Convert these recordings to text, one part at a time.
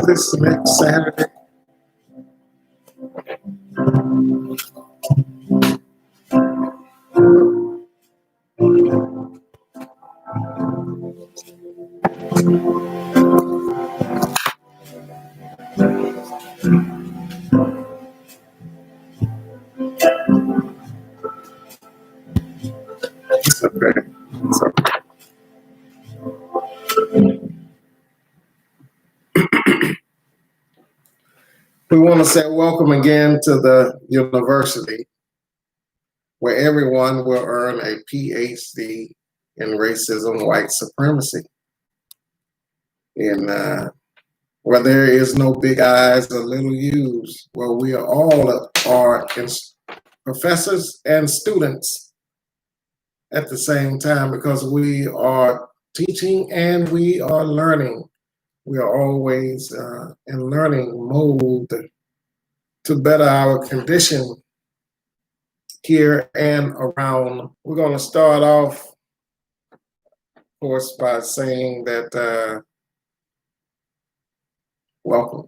This next Saturday. It's okay. It's okay. We want to say welcome again to the university, where everyone will earn a PhD in racism, white supremacy. And where there is no big I's or little U's, where we are all are professors and students at the same time, because we are teaching and we are learning. We are always in learning mode to better our condition here and around. We're going to start off, of course, by saying that welcome.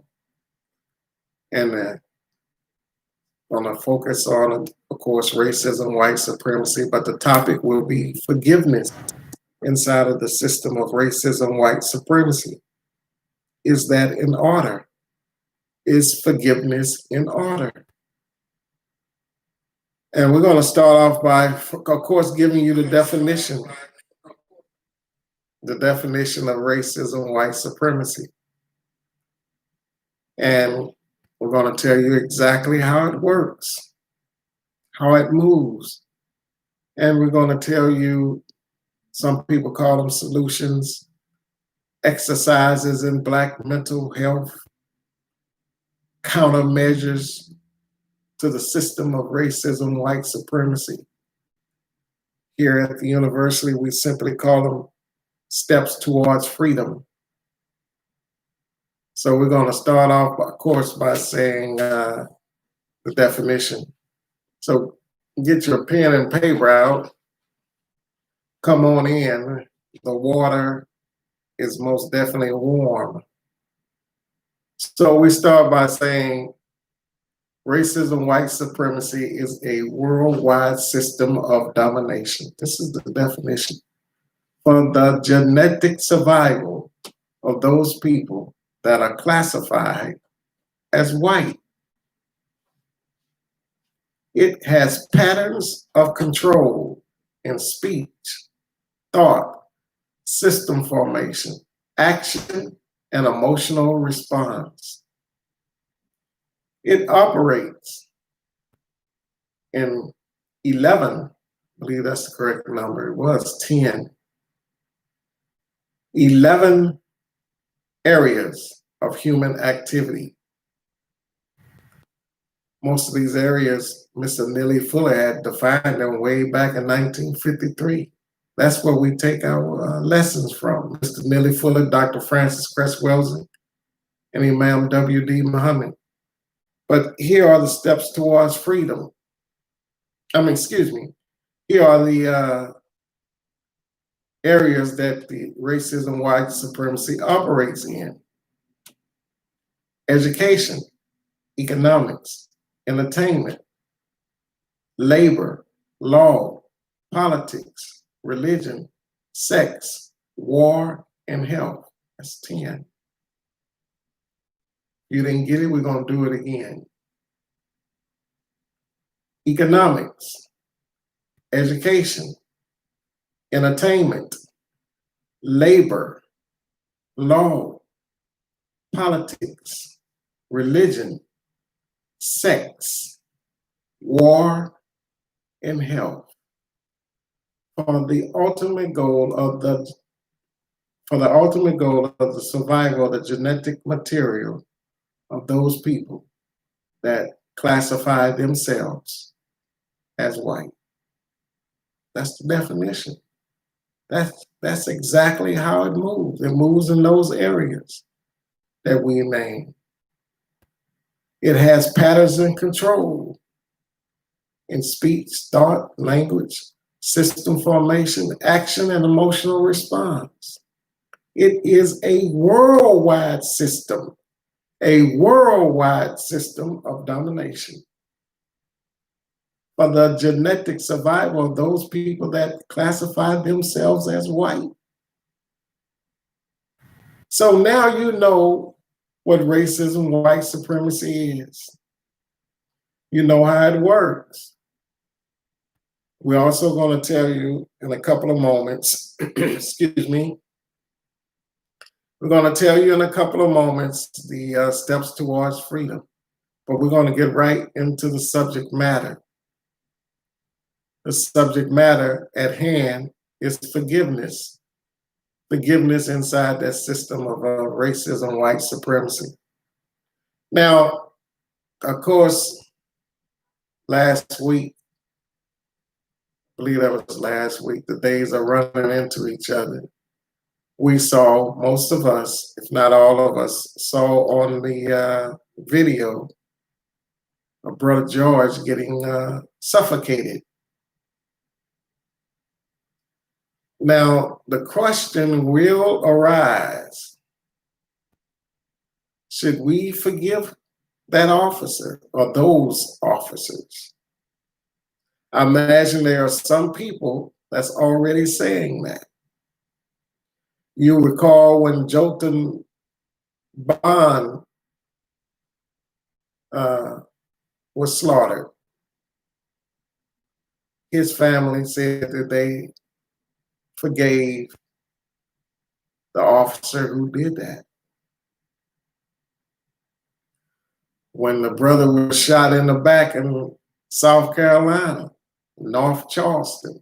And going to focus on, of course, racism, white supremacy, but the topic will be forgiveness inside of the system of racism, white supremacy. Is that in order? Is forgiveness in order? And we're going to start off by, of course, giving you the definition of racism, white supremacy. And we're going to tell you exactly how it works, how it moves. And we're going to tell you, some people call them solutions, exercises in Black mental health, countermeasures to the system of racism, white supremacy. Here at the university, we simply call them steps towards freedom. So we're going to start off, of course, by saying the definition. So get your pen and paper out. Come on in. The water is most definitely warm. So we start by saying racism, white supremacy is a worldwide system of domination. This is the definition. For the genetic survival of those people that are classified as white. It has patterns of control in speech, thought, system formation, action, and emotional response. It operates in 11, I believe that's the correct number, it was 10, 11 areas of human activity. Most of these areas, Mr. Neely Fuller had defined them way back in 1953. That's where we take our lessons from. Mr. Neely Fuller, Dr. Francis Cress Welsing, and Imam W.D. Muhammad. But here are the steps towards freedom. Here are the areas that the racism, white supremacy operates in. Education, economics, entertainment, labor, law, politics, religion, sex, war, and health. That's 10. You didn't get it, we're going to do it again. Economics, education, entertainment, labor, law, politics, religion, sex, war, and health. For the ultimate goal of the survival of the genetic material of those people that classify themselves as white. That's the definition. That's exactly how it moves. It moves in those areas that we name. It has patterns and control in speech, thought, language, system formation, action, and emotional response. It is a worldwide system of domination for the genetic survival of those people that classify themselves as white. So now you know what racism, white supremacy is. You know how it works. We're also going to tell you in a couple of moments, excuse me, we're going to tell you in a couple of moments the steps towards freedom, but we're going to get right into the subject matter. The subject matter at hand is forgiveness. Forgiveness inside that system of racism, white supremacy. Now, of course, last week, I believe that was last week, the days are running into each other. We saw, most of us, if not all of us, saw on the video of Brother George getting suffocated. Now, the question will arise, should we forgive that officer or those officers? I imagine there are some people that's already saying that. You recall when Jotham Bond was slaughtered, his family said that they forgave the officer who did that. When the brother was shot in the back in South Carolina, North Charleston,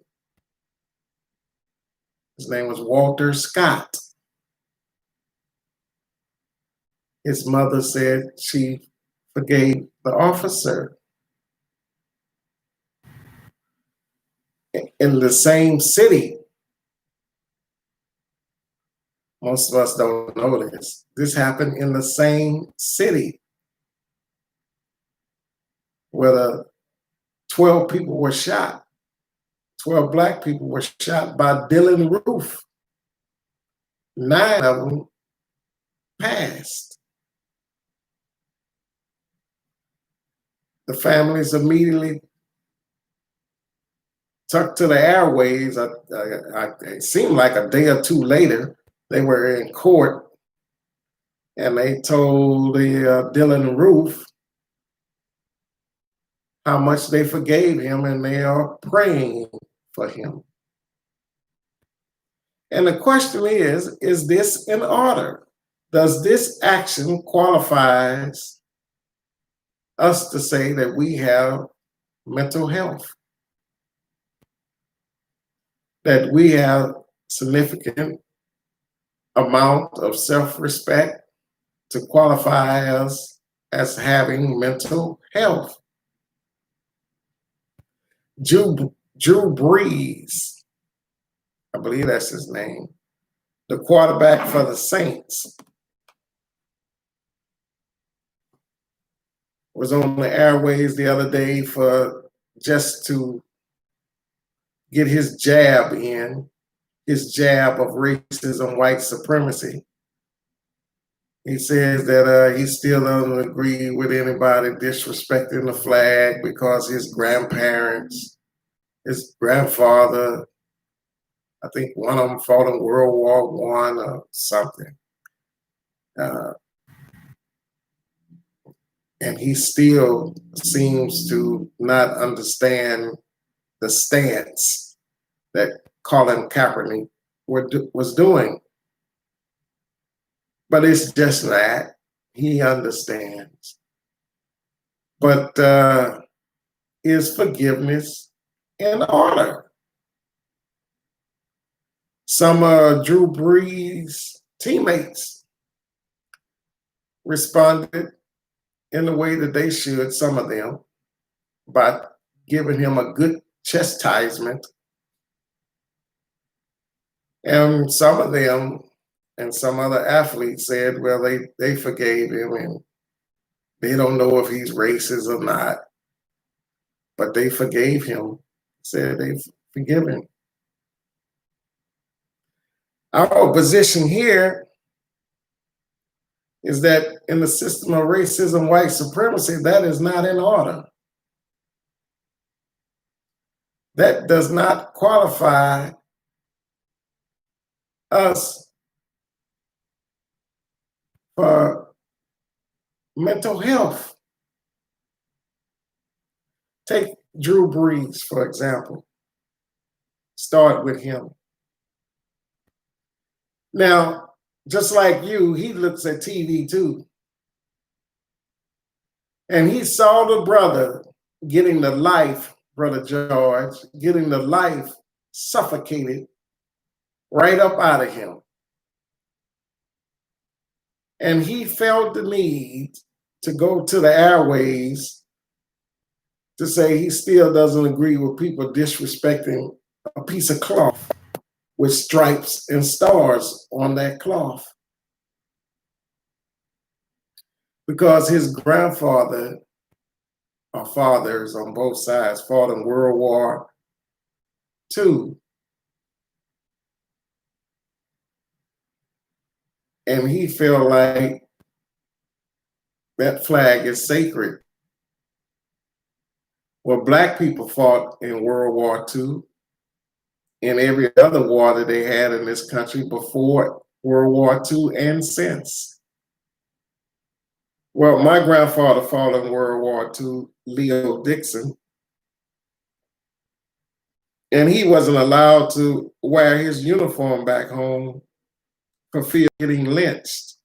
his name was Walter Scott. His mother said she forgave the officer. In the same city, most of us don't know this. This happened in the same city where the 12 people were shot. 12 black people were shot by Dylan Roof. 9 of them passed. The families immediately took to the airways. It seemed like a day or two later, they were in court and they told the Dylan Roof how much they forgave him and they are praying for him. And the question is this in order? Does this action qualifies us to say that we have mental health? That we have significant amount of self-respect to qualify us as having mental health? Drew Brees, I believe that's his name, the quarterback for the Saints, was on the airways the other day for just to get his jab in, his jab of racism, white supremacy. He says that he still doesn't agree with anybody disrespecting the flag because his grandparents, his grandfather, I think one of them fought in World War I or something. And he still seems to not understand the stance that Colin Kaepernick was doing. But it's just that he understands. But is forgiveness in order? Some Drew Brees teammates responded in the way that they should, some of them, by giving him a good chastisement. And some of them and some other athletes said, well, they forgave him and they don't know if he's racist or not, but they forgave him, said they've forgiven. Our position here is that in the system of racism, white supremacy, that is not in order. That does not qualify us for mental health. Take Drew Brees, for example. Start with him. Now, just like you, he looks at TV too. And he saw the brother getting the life, Brother George, getting the life suffocated right up out of him. And he felt the need to go to the airways to say he still doesn't agree with people disrespecting a piece of cloth with stripes and stars on that cloth. Because his grandfather, or fathers on both sides, fought in World War II. And he felt like that flag is sacred. Well, Black people fought in World War II and every other war that they had in this country before World War II and since. Well, my grandfather fought in World War II, Leo Dixon, and he wasn't allowed to wear his uniform back home for fear of getting lynched.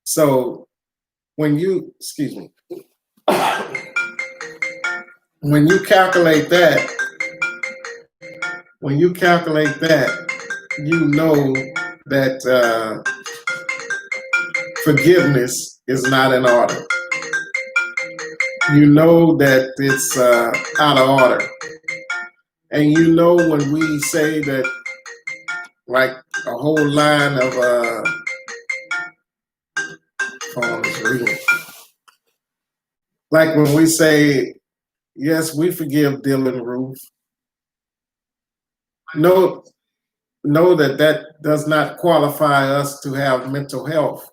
So when you, when you calculate that, you know that forgiveness is not in order. You know that it's out of order. And you know when we say that, like a whole line of phone is ringing. Like when we say, yes, we forgive Dylan Roof. Know that that does not qualify us to have mental health.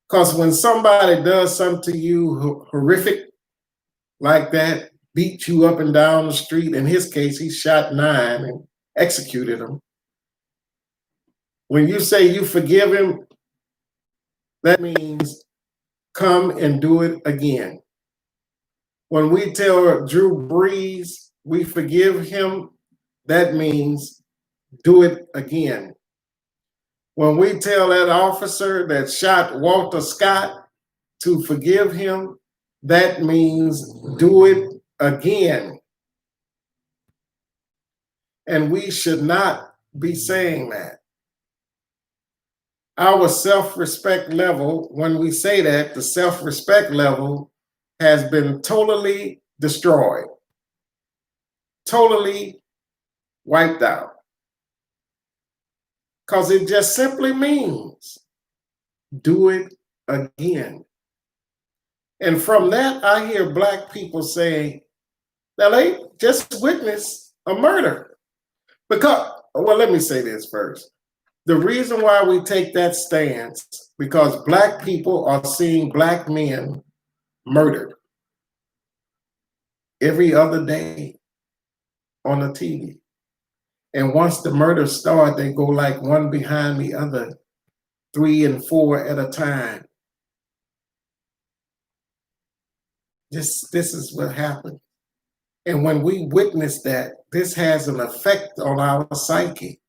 Because when somebody does something to you horrific like that, beat you up and down the street, in his case, he shot 9 and executed him. When you say you forgive him, that means come and do it again. When we tell Drew Brees we forgive him, that means do it again. When we tell that officer that shot Walter Scott to forgive him, that means do it again. And we should not be saying that. Our self-respect level, when we say that, the self-respect level has been totally destroyed, totally wiped out. Because it just simply means do it again. And from that, I hear Black people say, now they just witnessed a murder. Because, well, let me say this first. The reason why we take that stance, because Black people are seeing Black men murdered every other day on the TV. And once the murders start, they go like one behind the other, 3 and 4 at a time. This is what happened. And when we witness that, this has an effect on our psyche,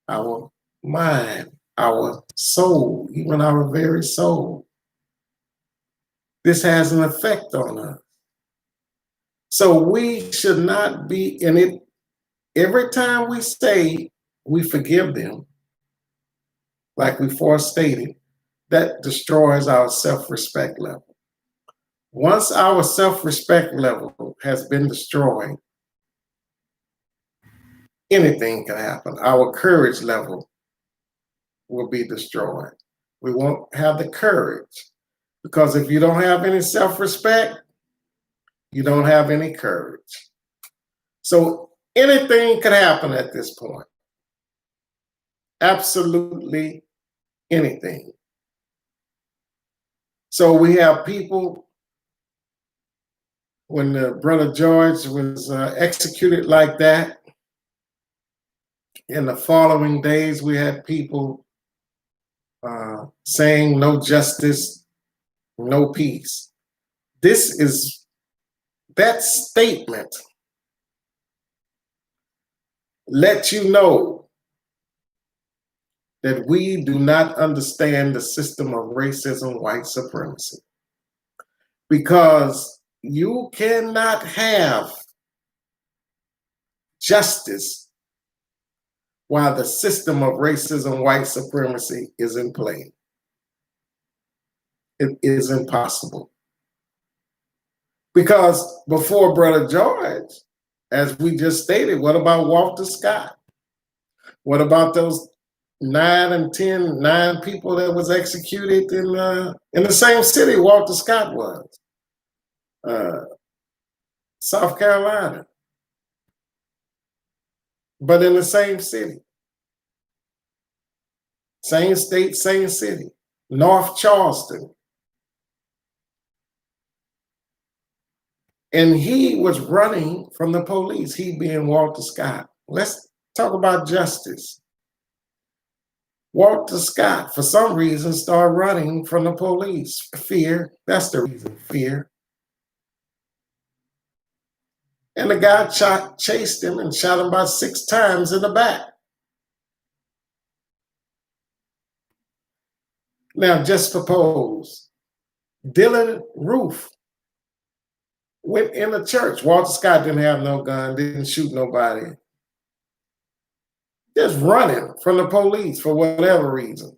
our mind, our soul, even our very soul. This has an effect on us. So we should not be in it. Every time we say we forgive them, like we first stated, that destroys our self-respect level. Once our self-respect level has been destroyed, anything can happen. Our courage level will be destroyed. We won't have the courage, because if you don't have any self-respect, you don't have any courage. So anything could happen at this point. Absolutely anything. So we have people, when Brother George was executed like that, in the following days, we had people saying no justice, no peace. That statement lets you know that we do not understand the system of racism, white supremacy. Because you cannot have justice while the system of racism, white supremacy is in play. It is impossible. Because before Brother George, as we just stated, what about Walter Scott? What about those 9 people that was executed in the same city Walter Scott was, South Carolina, but in the same city, same state, same city, North Charleston. And he was running from the police, he being Walter Scott. Let's talk about justice. Walter Scott, for some reason, started running from the police. Fear, that's the reason, fear. And the guy chased him and shot him about 6 times in the back. Now, just suppose Dylan Roof went in the church. Walter Scott didn't have no gun, didn't shoot nobody. Just running from the police for whatever reason.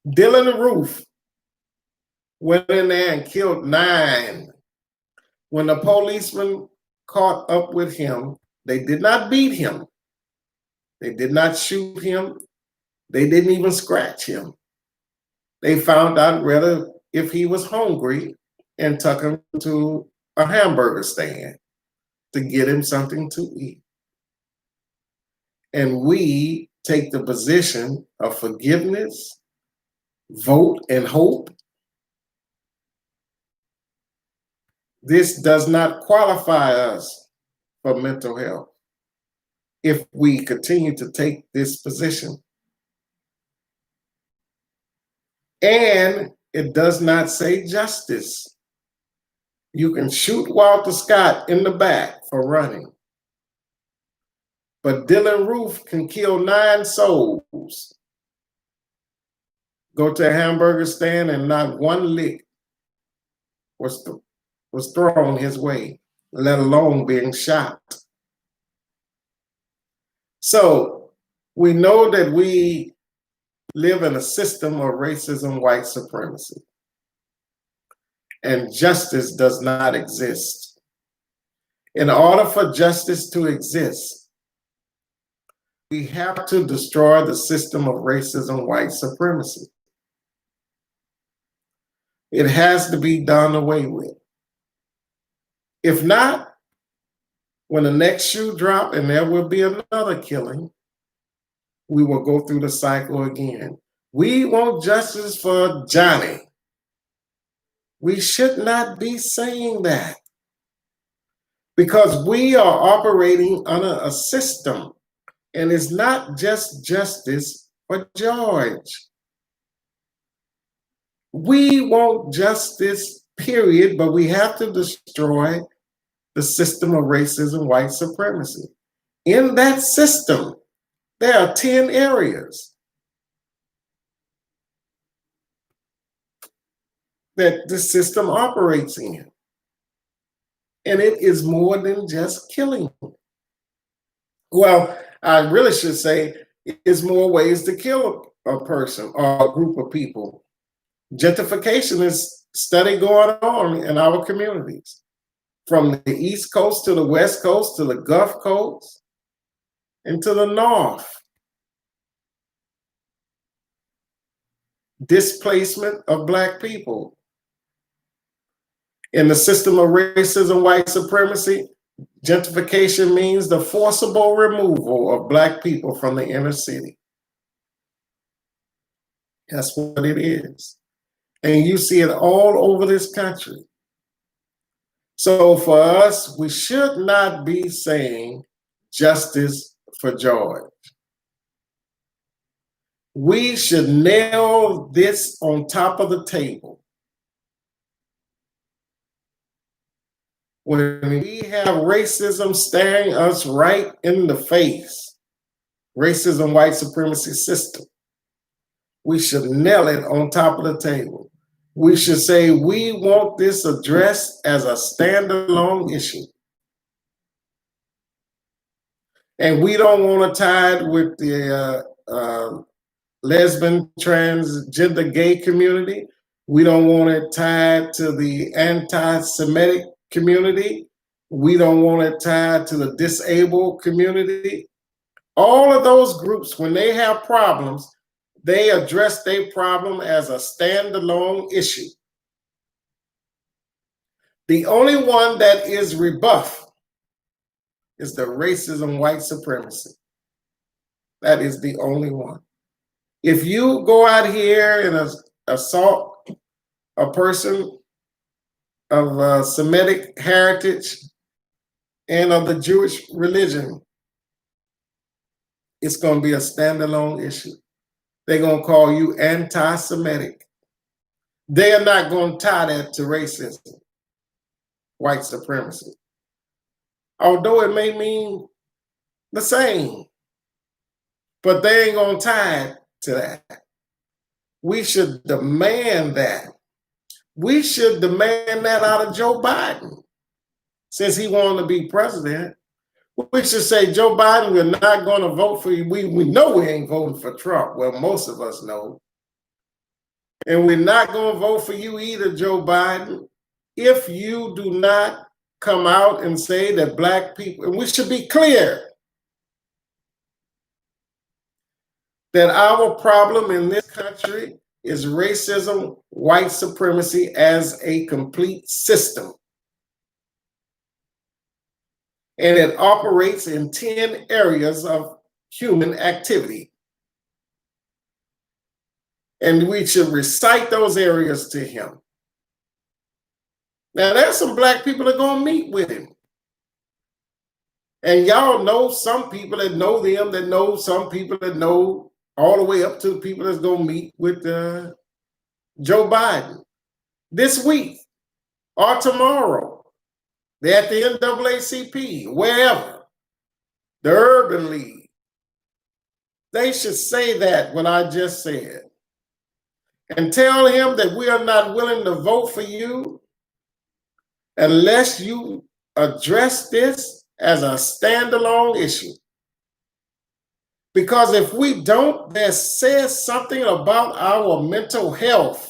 Dylan Roof went in there and killed 9. When the policemen caught up with him, they did not beat him. They did not shoot him. They didn't even scratch him. They found out whether if he was hungry and took him to a hamburger stand to get him something to eat. And we take the position of forgiveness, vote, and hope. This does not qualify us for mental health if we continue to take this position. And it does not say justice. You can shoot Walter Scott in the back for running, but Dylan Roof can kill 9 souls, go to a hamburger stand, and not one lick was thrown his way, let alone being shot. So we know that we live in a system of racism, white supremacy, and justice does not exist. In order for justice to exist, we have to destroy the system of racism, white supremacy. It has to be done away with. If not, when the next shoe drops and there will be another killing, we will go through the cycle again. We want justice for Johnny. We should not be saying that, because we are operating under a system, and it's not just justice for George. We want justice, period, but we have to destroy the system of racism, white supremacy. In that system, there are 10 areas that the system operates in. And it is more than just killing. Well, I really should say it's more ways to kill a person or a group of people. Gentrification is steady going on in our communities, from the East Coast to the West Coast to the Gulf Coast and to the North. Displacement of Black people. In the system of racism, white supremacy, gentrification means the forcible removal of Black people from the inner city. That's what it is. And you see it all over this country. So for us, we should not be saying justice for George. We should nail this on top of the table. When we have racism staring us right in the face, racism, white supremacy system, we should nail it on top of the table. We should say we want this addressed as a standalone issue. And we don't want to tie it with the lesbian, transgender, gay community. We don't want it tied to the anti-Semitic community. We don't want it tied to the disabled community. All of those groups, when they have problems, they address their problem as a standalone issue. The only one that is rebuffed is the racism, white supremacy. That is the only one. If you go out here and assault a person of Semitic heritage and of the Jewish religion, it's going to be a standalone issue. They're going to call you anti-Semitic. They are not going to tie that to racism, white supremacy. Although it may mean the same, but they ain't going to tie it to that. We should demand that. We should demand that out of Joe Biden, since he wanted to be president. We should say, Joe Biden, we're not going to vote for you. We know we ain't voting for Trump. Well, most of us know. And we're not going to vote for you either, Joe Biden, if you do not come out and say that Black people, and we should be clear that our problem in this country is racism, white supremacy as a complete system. And it operates in 10 areas of human activity. And we should recite those areas to him. Now, there's some Black people that are going to meet with him. And y'all know some people that know them, that know some people that know, all the way up to the people that's going to meet with Joe Biden this week or tomorrow. They're at the NAACP, wherever, the Urban League. They should say that what I just said. And tell him that we are not willing to vote for you unless you address this as a standalone issue. Because if we don't, that says something about our mental health.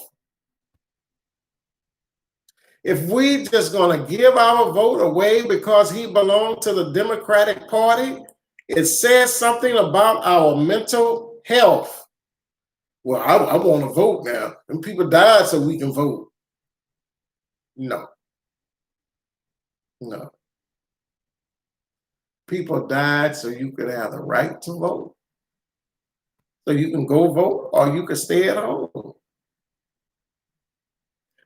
If we just going to give our vote away because he belonged to the Democratic Party, it says something about our mental health. Well, I want to vote now. And people died so we can vote. No. No. People died so you could have the right to vote. So you can go vote or you can stay at home.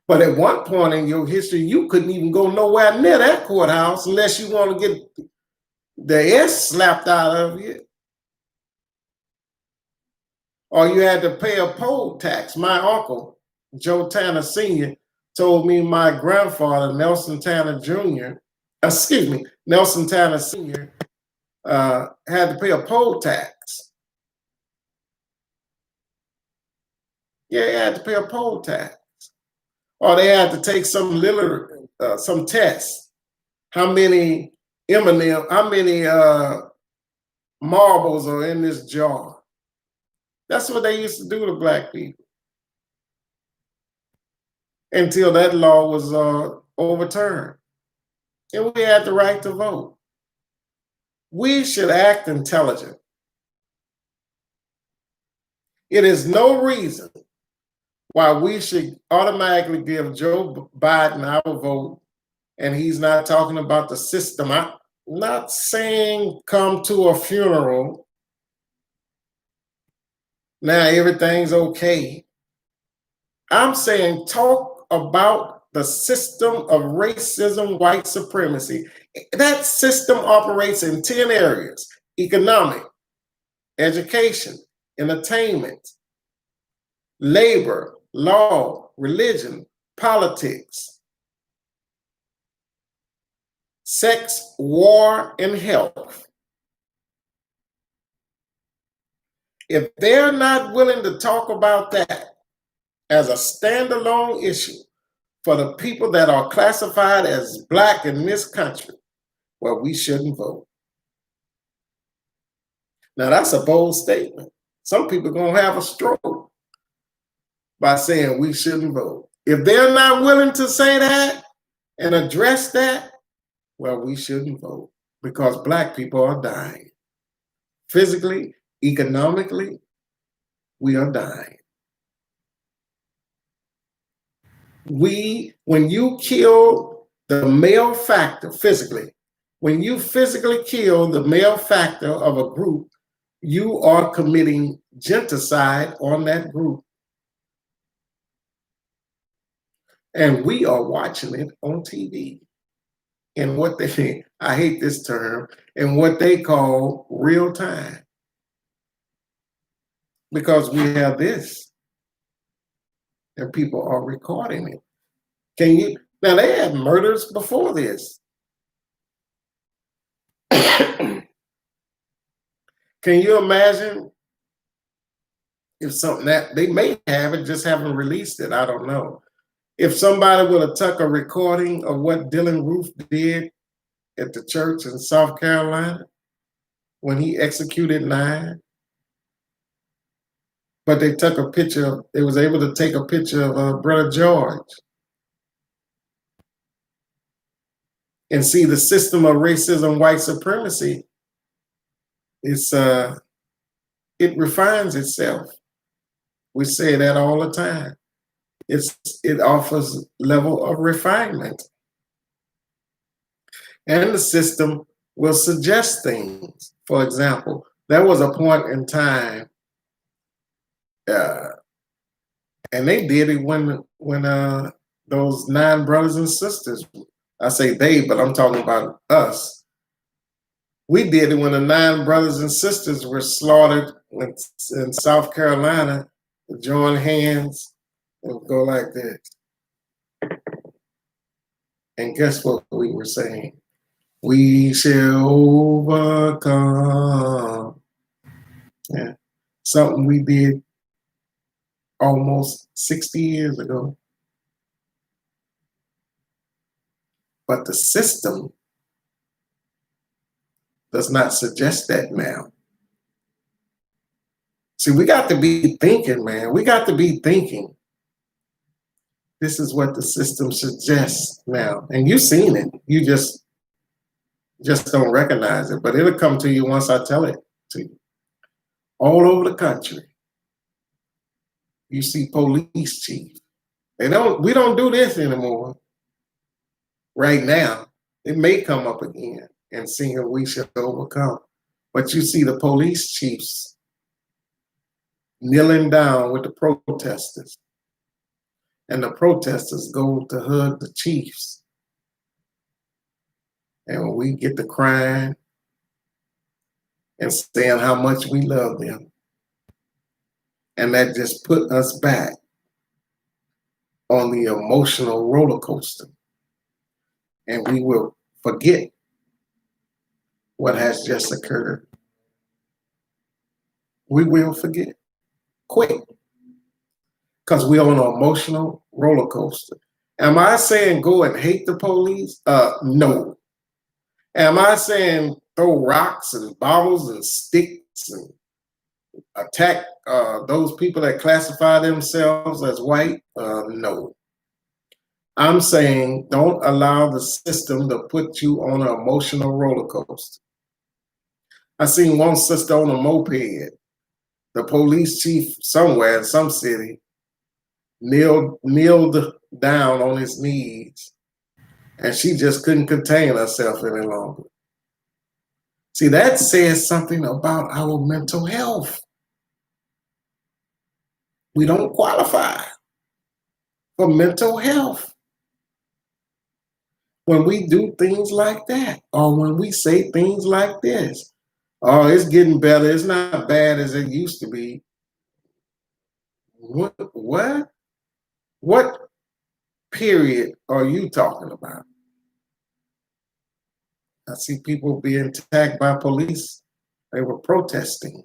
But at one point in your history, you couldn't even go nowhere near that courthouse unless you want to get the S slapped out of you. Or you had to pay a poll tax. My uncle Joe Tanner Sr. told me my grandfather, Nelson Tanner Jr., Nelson Tanner Sr., had to pay a poll tax. Yeah, he had to pay a poll tax. Or they had to take some test. How many marbles are in this jar? That's what they used to do to black people until that law was overturned. And we had the right to vote. We should act intelligent. It is no reason why we should automatically give Joe Biden our vote, and he's not talking about the system. I'm not saying come to a funeral. Now everything's okay. I'm saying talk about the system of racism, white supremacy. That system operates in 10 areas: economic, education, entertainment, labor, law, religion, politics, sex, war, and health. If they're not willing to talk about that as a standalone issue for the people that are classified as black in this country, well, we shouldn't vote. Now, that's a bold statement. Some people are going to have a stroke by saying we shouldn't vote. If they're not willing to say that and address that, well, we shouldn't vote because black people are dying. Physically, economically, we are dying. When you kill the male factor physically, when you physically kill the male factor of a group, you are committing genocide on that group. And we are watching it on TV in what they, I hate this term, in what they call real time. Because we have this and people are recording it. Now they had murders before this. Can you imagine if something that they may have it, just haven't released it? I don't know. If somebody would have took a recording of what Dylan Roof did at the church in South Carolina when he executed 9, but they took a picture, they was able to take a picture of Brother George and see the system of racism, white supremacy. It refines itself. We say that all the time. It offers level of refinement. And the system will suggest things. For example, there was a point in time, and they did it when those 9 brothers and sisters, I say they, but I'm talking about us. We did it when the 9 brothers and sisters were slaughtered in South Carolina, join hands and go like this. And guess what we were saying? We shall overcome. Yeah. Something we did almost 60 years ago. But the system does not suggest that now. See, we got to be thinking, man. We got to be thinking. This is what the system suggests now. And you've seen it. You just don't recognize it. But it'll come to you once I tell it to you. All over the country, you see police chiefs. We don't do this anymore. Right now, it may come up again and seeing we should overcome. But you see the police chiefs kneeling down with the protesters. And the protesters go to hug the chiefs. And when we get to crying and saying how much we love them, and that just put us back on the emotional roller coaster, and we will forget what has just occurred. We will forget quick because we're on an emotional roller coaster. Am I saying go and hate the police? No. Am I saying throw rocks and bottles and sticks and attack those people that classify themselves as white? No. I'm saying don't allow the system to put you on an emotional roller coaster. I seen one sister on a moped. The police chief somewhere in some city kneeled down on his knees, and she just couldn't contain herself any longer. See, that says something about our mental health. We don't qualify for mental health when we do things like that, or when we say things like this. Oh, it's getting better. It's not bad as it used to be. What? What period are you talking about? I see people being attacked by police. They were protesting.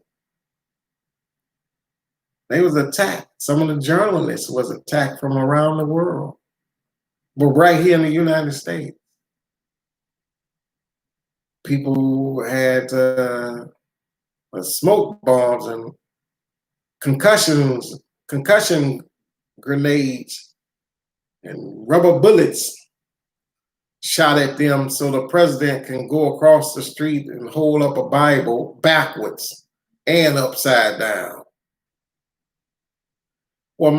They was attacked. Some of the journalists was attacked from around the world. But right here in the United States, people had smoke bombs and concussion grenades, and rubber bullets shot at them so the president can go across the street and hold up a Bible backwards and upside down. Well,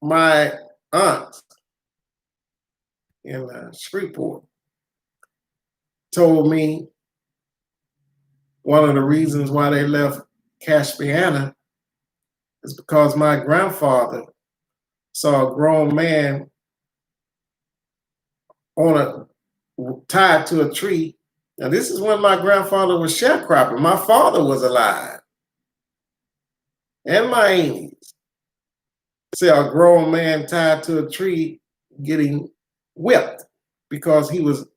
my aunt in Shreveport told me one of the reasons why they left Caspiana is because my grandfather saw a grown man tied to a tree. Now, this is when my grandfather was sharecropping. My father was alive, and my aunties. See a grown man tied to a tree getting whipped because he was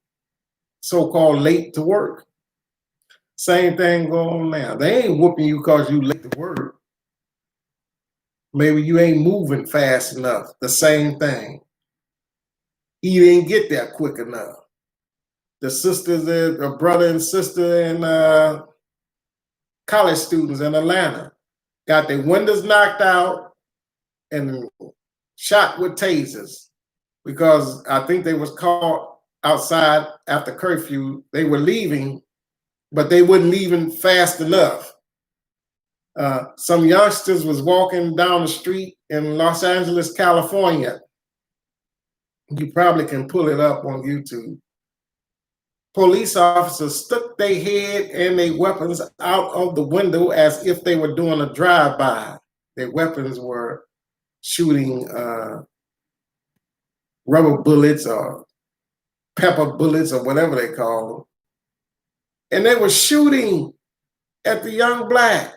so-called late to work. Same thing going on now. They ain't whooping you because you late to work. Maybe you ain't moving fast enough. The same thing. You didn't get there quick enough. The sisters, the brother and sister and college students in Atlanta got their windows knocked out and shot with tasers because I think they was caught outside after curfew. They were leaving, but they weren't leaving fast enough. Some youngsters was walking down the street in Los Angeles, California. You probably can pull it up on YouTube. Police officers stuck their head and their weapons out of the window as if they were doing a drive-by. Their weapons were shooting rubber bullets or pepper bullets or whatever they call them. And they were shooting at the young black.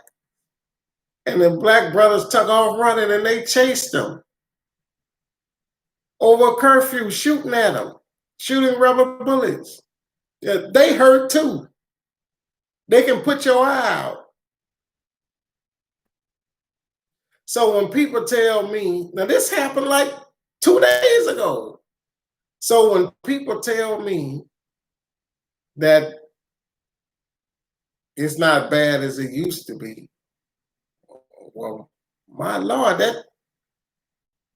And the black brothers took off running and they chased them over a curfew, shooting at them, shooting rubber bullets. Yeah, they hurt too. They can put your eye out. So when people tell me, now this happened like 2 days ago. So when people tell me that it's not bad as it used to be, well, my Lord,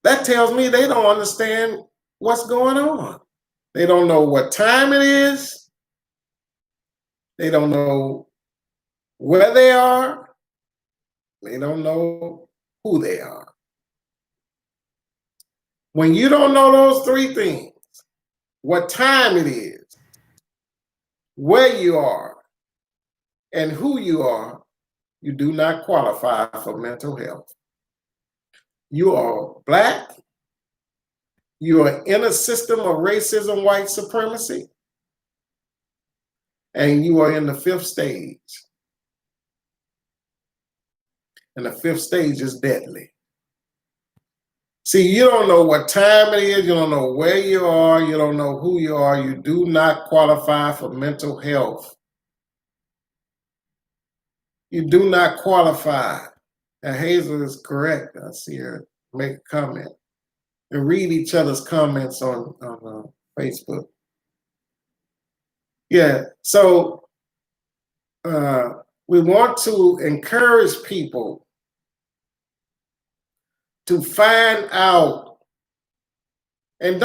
that tells me they don't understand what's going on. They don't know what time it is. They don't know where they are. They don't know who they are. When you don't know those three things, what time it is, where you are, and who you are, you do not qualify for mental health. You are black. You are in a system of racism, white supremacy, and you are in the fifth stage. And the fifth stage is deadly. See, you don't know what time it is. You don't know where you are. You don't know who you are. You do not qualify for mental health. You do not qualify. And Hazel is correct. I see her make a comment. And read each other's comments on Facebook. Yeah. So we want to encourage people to find out, and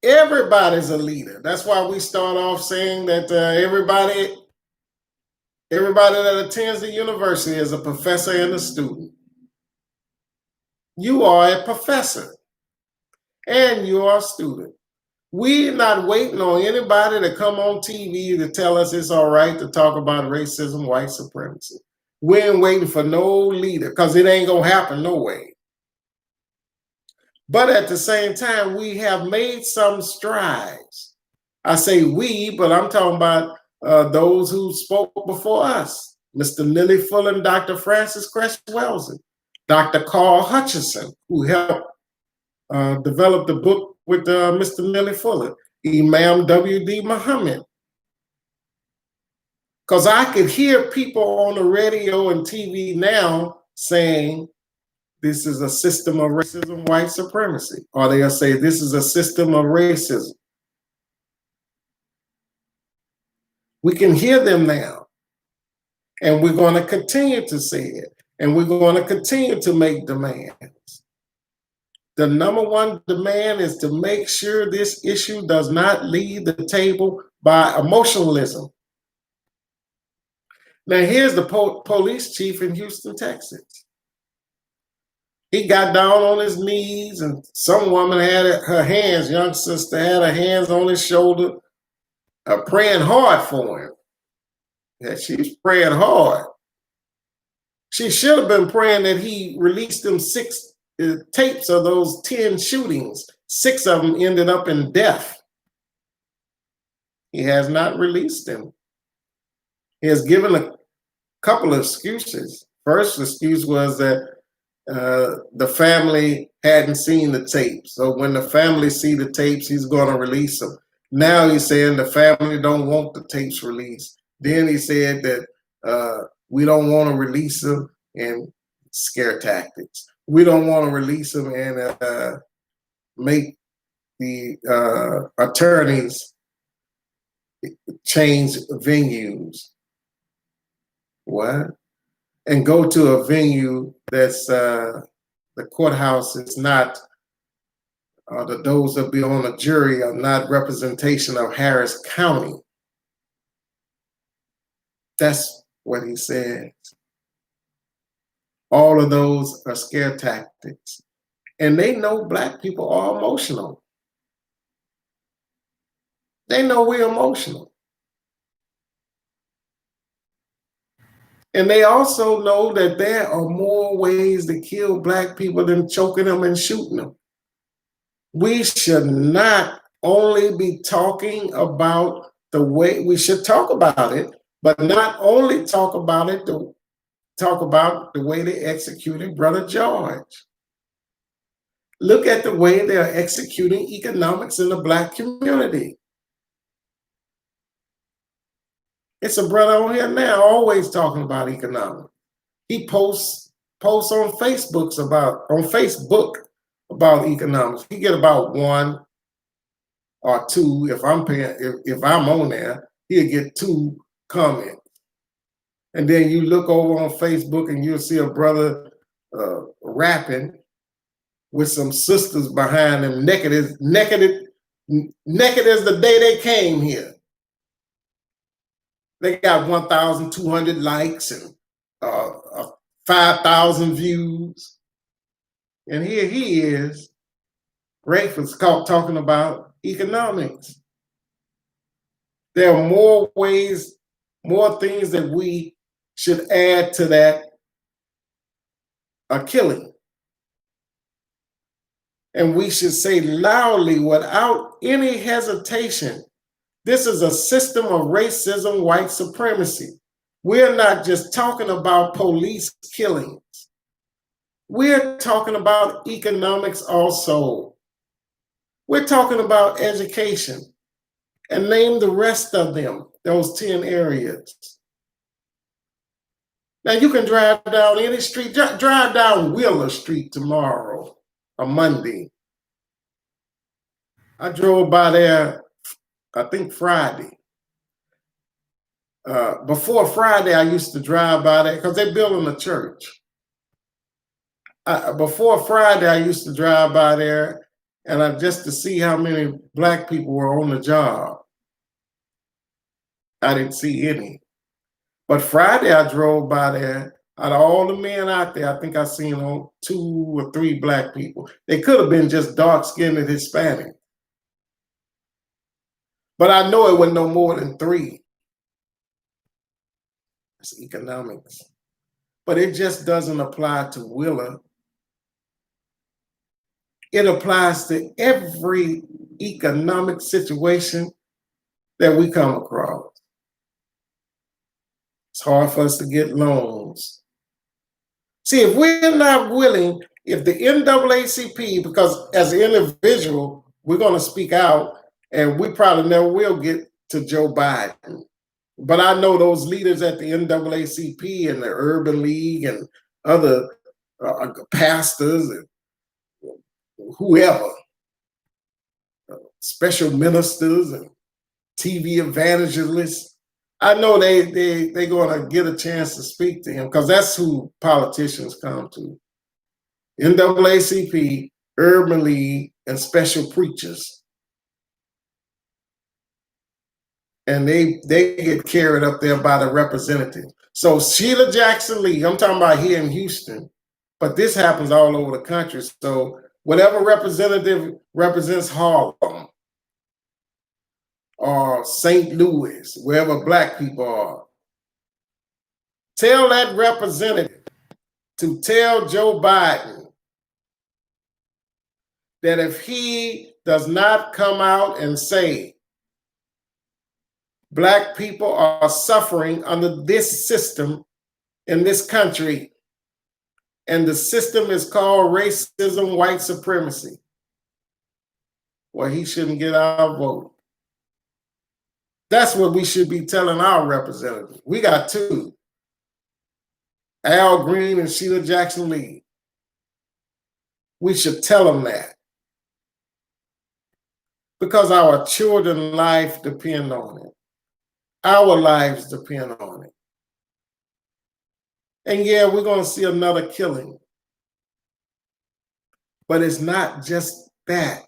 everybody's a leader. That's why we start off saying that everybody that attends the university is a professor and a student. You are a professor and you are a student. We're not waiting on anybody to come on TV to tell us it's all right to talk about racism, white supremacy. We ain't waiting for no leader, because it ain't gonna happen no way. But at the same time, we have made some strides. I say we, but I'm talking about those who spoke before us. Mr. Lilly Fuller and Dr. Francis Cress Welsing, Dr. Carl Hutchinson, who helped develop the book with Mr. Lilly Fuller, Imam W.D. Muhammad. Because I could hear people on the radio and TV now saying, this is a system of racism, white supremacy. Or they'll say, this is a system of racism. We can hear them now. And we're going to continue to say it. And we're going to continue to make demands. The number one demand is to make sure this issue does not leave the table by emotionalism. Now, here's the police chief in Houston, Texas. He got down on his knees, and some woman had her hands, young sister had her hands on his shoulder, praying hard for him. Yeah, she's praying hard. She should have been praying that he released them 6 tapes of those 10 shootings. 6 of them ended up in death. He has not released them. He has given a couple of excuses. First excuse was that the family hadn't seen the tapes. So when the family see the tapes, he's going to release them. Now he's saying the family don't want the tapes released. Then he said that we don't want to release them in scare tactics. We don't want to release them and make the attorneys change venues. What? And go to a venue that's the courthouse is not, those that be on the jury are not representation of Harris County. That's what he said. All of those are scare tactics. And they know Black people are emotional. They know we're emotional. And they also know that there are more ways to kill Black people than choking them and shooting them. We should not only be talking about the way, we should talk about it, but not only talk about it, talk about the way they executed Brother George. Look at the way they're executing economics in the Black community. It's a brother on here now always talking about economics. He posts on Facebook about economics. He get about 1 or 2 if I'm on there. He'll get 2 comments. And then you look over on Facebook and you'll see a brother rapping with some sisters behind him, naked as the day they came here. They got 1,200 likes and 5,000 views. And here he is, Rayford's talking about economics. There are more ways, more things that we should add to that killing. And we should say loudly, without any hesitation, this is a system of racism, white supremacy. We're not just talking about police killings. We're talking about economics also. We're talking about education. And name the rest of them, those 10 areas. Now you can drive down any street, drive down Wheeler Street tomorrow, a Monday. I drove by there, I think Friday. Before Friday, I used to drive by there because they're building a church. Before Friday, I used to drive by there and just to see how many black people were on the job. I didn't see any. But Friday, I drove by there. Out of all the men out there, I think I seen 2 or 3 black people. They could have been just dark-skinned and Hispanic. But I know it was no more than 3. It's economics. But it just doesn't apply to Willa. It applies to every economic situation that we come across. It's hard for us to get loans. See, if we're not willing, if the NAACP, because as an individual, we're going to speak out, and we probably never will get to Joe Biden. But I know those leaders at the NAACP and the Urban League and other pastors and whoever, special ministers and TV evangelists. I know they're going to get a chance to speak to him because that's who politicians come to. NAACP, Urban League, and special preachers. And they get carried up there by the representative. So Sheila Jackson Lee, I'm talking about here in Houston, but this happens all over the country. So whatever representative represents Harlem or St. Louis, wherever black people are, tell that representative to tell Joe Biden that if he does not come out and say black people are suffering under this system in this country, and the system is called racism, white supremacy, well, he shouldn't get our vote. That's what we should be telling our representatives. We got 2, Al Green and Sheila Jackson Lee. We should tell them that. Because our children's life depend on it. Our lives depend on it. And yeah, we're going to see another killing. But it's not just that.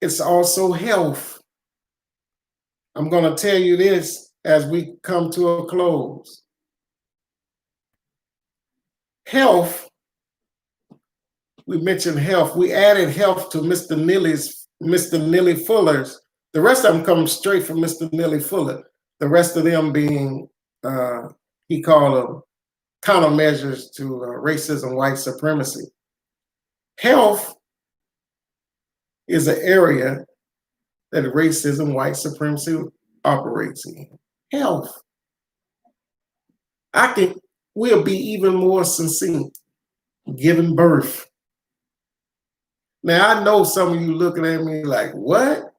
It's also health. I'm going to tell you this as we come to a close. Health, we mentioned health. We added health to Mr. Neely Fuller's. The rest of them come straight from Mr. Neely Fuller. The rest of them being, he called them countermeasures to racism, white supremacy. Health is an area that racism, white supremacy operates in. Health. We'll be even more succinct. Giving birth. Now, I know some of you looking at me like, what?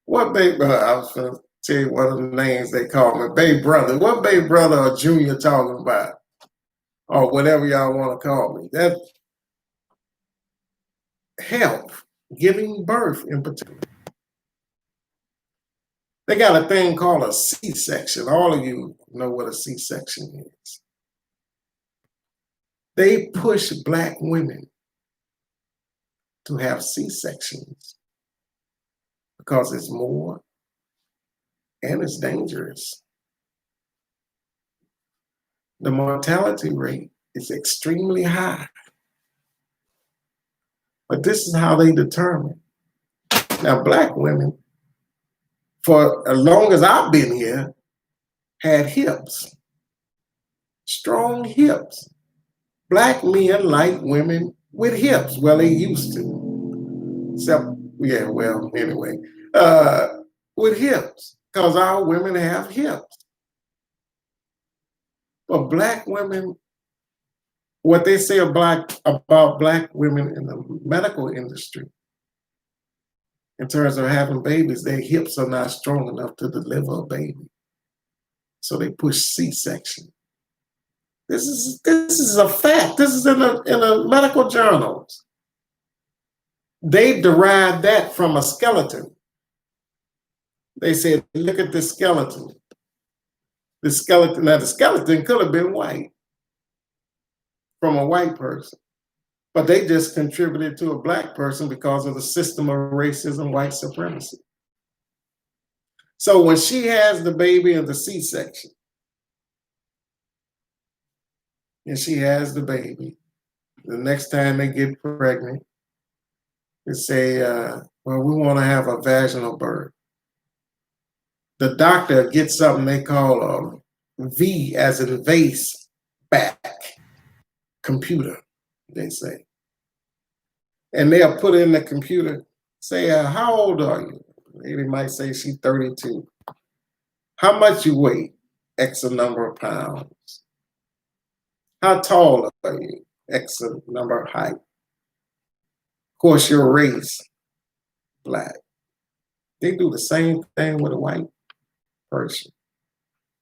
What baby? I was going to tell you one of the names they call me, baby brother. What baby brother or junior talking about? Or whatever y'all want to call me. That health, giving birth in particular. They got a thing called a C-section. All of you know what a C-section is. They push black women to have C-sections because it's more and it's dangerous. The mortality rate is extremely high. But this is how they determine. Now, black women, for as long as I've been here, had hips, strong hips. Black men like women with hips. Well, they used to. Except, yeah, well, anyway, with hips, because our women have hips. But black women what they say about black women in the medical industry in terms of having babies, their hips are not strong enough to deliver a baby. So they push C-section. This is a fact. This is in a medical journals. They derived that from a skeleton. They said, look at the skeleton. The skeleton could have been white from a white person, but they just contributed to a black person because of the system of racism, white supremacy. So when she has the baby in the C-section, and she has the baby, the next time they get pregnant, they say, well, we want to have a vaginal birth. The doctor gets something they call a V as in vase back computer, they say. And they'll put in the computer, say, how old are you? Lady might say she's 32. How much you weigh? X a number of pounds. How tall are you? X a number of height. Of course, your race, black. They do the same thing with a white person.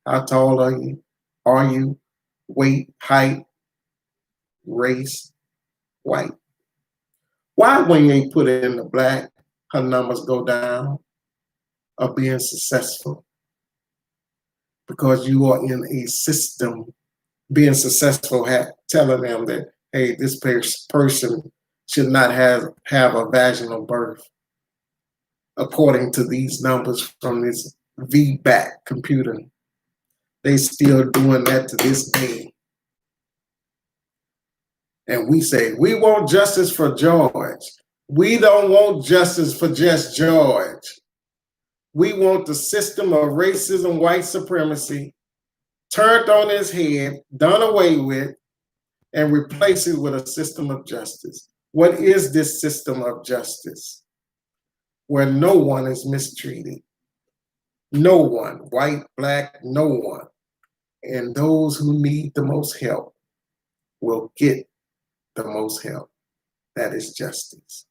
How tall are you? Are you? Weight, height, race, white. Why, when they put in the black, her numbers go down of being successful? Because you are in a system, being successful, telling them that, hey, this person should not have a vaginal birth according to these numbers from this VBAC computer. They still doing that to this day. And we say, we want justice for George. We don't want justice for just George. We want the system of racism, white supremacy, turned on its head, done away with, and replace it with a system of justice. What is this system of justice? Where no one is mistreated. No one, white, black, no one. And those who need the most help will get the most help. That is justice.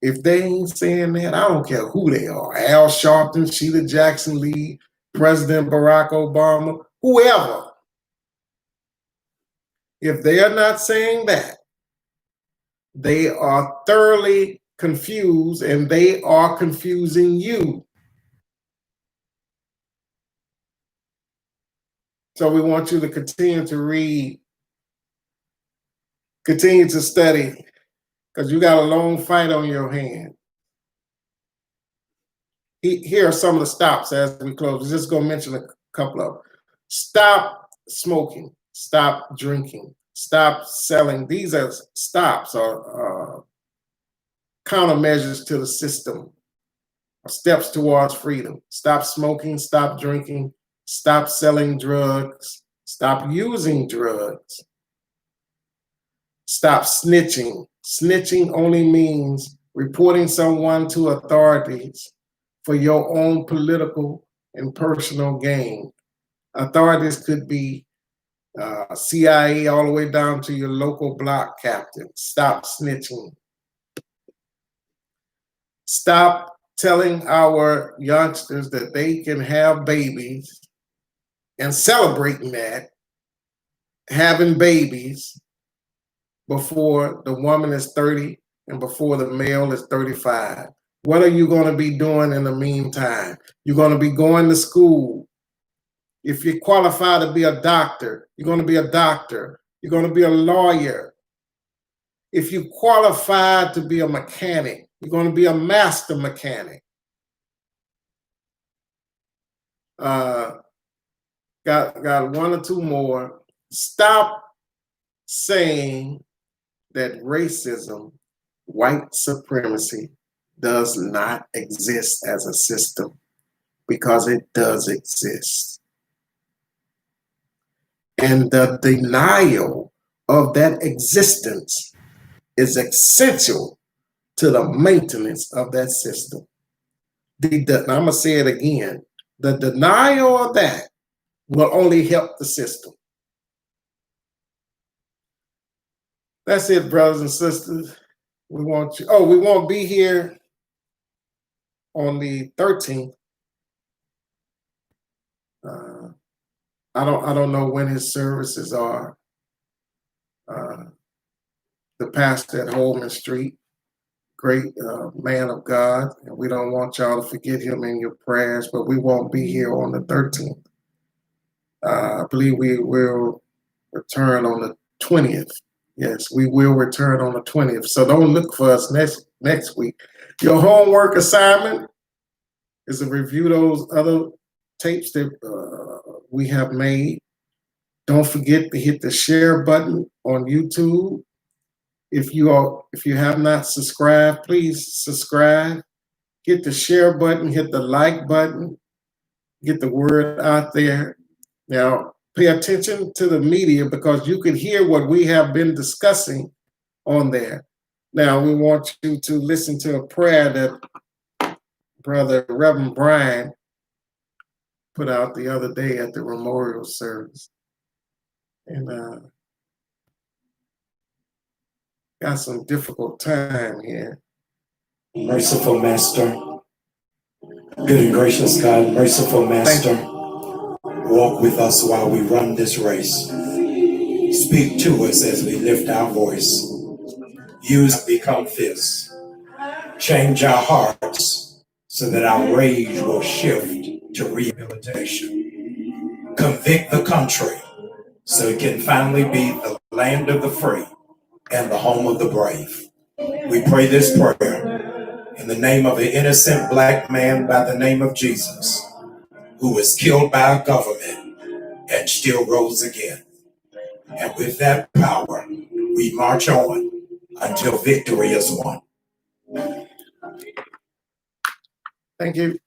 If they ain't saying that, I don't care who they are. Al Sharpton, Sheila Jackson Lee, President Barack Obama, whoever. If they are not saying that, they are thoroughly confused and they are confusing you. So we want you to continue to read, continue to study, because you got a long fight on your hand. Here are some of the stops as we close. We're just going to mention a couple of them. Stop smoking. Stop drinking. Stop selling. These are stops or countermeasures to the system. Steps towards freedom. Stop smoking. Stop drinking. Stop selling drugs. Stop using drugs. Stop snitching. Snitching only means reporting someone to authorities for your own political and personal gain. Authorities could be CIA all the way down to your local block captain. Stop snitching. Stop telling our youngsters that they can have babies and celebrating that, having babies before the woman is 30 and before the male is 35. What are you going to be doing in the meantime? You're going to be going to school. If you qualify to be a doctor, you're going to be a doctor. You're going to be a lawyer. If you qualify to be a mechanic, you're going to be a master mechanic. Got one or two more. Stop saying that racism, white supremacy, does not exist as a system, because it does exist. And the denial of that existence is essential to the maintenance of that system. I'm going to say it again. The denial of that will only help the system. That's it, brothers and sisters. We want you. Oh, we won't be here on the 13th. I don't know when his services are. The pastor at Holman Street, great man of God, and we don't want y'all to forget him in your prayers. But we won't be here on the 13th. I believe we will return on the 20th. Yes, we will return on the 20th. So don't look for us next week. Your homework assignment is to review those other tapes that we have made. Don't forget to hit the share button on YouTube. If you have not subscribed, please subscribe. Hit the share button, hit the like button, get the word out there. Now, pay attention to the media because you can hear what we have been discussing on there. Now, we want you to listen to a prayer that Brother Reverend Brian put out the other day at the memorial service. And got some difficult time here. Merciful Master, good and gracious God, merciful Master, walk with us while we run this race. Speak to us as we lift our voice. Use become fists. Change our hearts so that our rage will shift to rehabilitation. Convict the country so it can finally be the land of the free and the home of the brave. We pray this prayer in the name of an innocent black man by the name of Jesus, who was killed by a government and still rose again. And with that power, we march on until victory is won. Thank you.